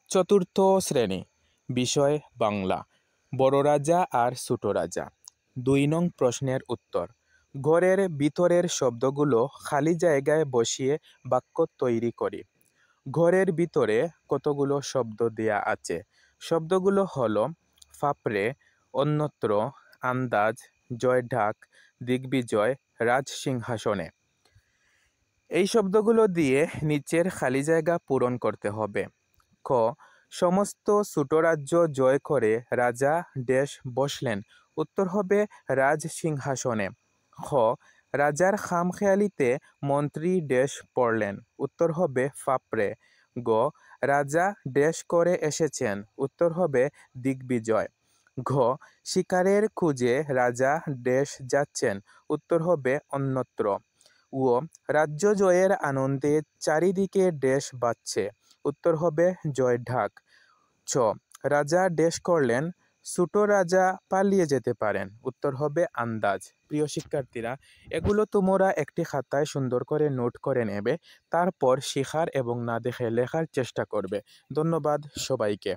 চতুর্থ শ্রেণী, বিষয় বাংলা। বড় রাজা আর ছোট রাজা। 2 নং প্রশ্নের উত্তর। ঘরের ভিতরের শব্দগুলো খালি জায়গায় বসিয়ে বাক্য তৈরি করি। ঘরের ভিতরে কতগুলো শব্দ দেয়া আছে? শব্দগুলো হলো ফাপড়ে, অন্যত্র, আন্দাজ, জয়ঢাক, দিগ্বিজয়, রাজসিংহাসনে। এই শব্দগুলো দিয়ে নিচের খালি জায়গা পূরণ করতে হবে। ক, সমস্ত ছোট রাজ্য জয় করে রাজা ড্যাশ বসলেন। উত্তর হবে রাজসিংহাসনে। খ, রাজার খামখেয়ালিতে মন্ত্রী ড্যাশ পড়লেন। উত্তর হবে ফাপড়ে। গ, রাজা ড্যাশ করে এসেছেন। উত্তর হবে দিগ্বিজয়। ঘ, শিকারের খুঁজে রাজা ড্যাশ যাচ্ছেন। উত্তর হবে অন্যত্র। ও, রাজ্য জয়ের আনন্দে চারিদিকে ড্যাশ বাজছে। উত্তর হবে জয়ঢাক। ছ, রাজা ড্যাশ করলেন, ছোট রাজা পালিয়ে যেতে পারেন। উত্তর হবে আন্দাজ। প্রিয় শিক্ষার্থীরা, এগুলো তোমরা একটি খাতায় সুন্দর করে নোট করে নেবে, তারপর শেখার এবং না দেখে লেখার চেষ্টা করবে। ধন্যবাদ সবাইকে।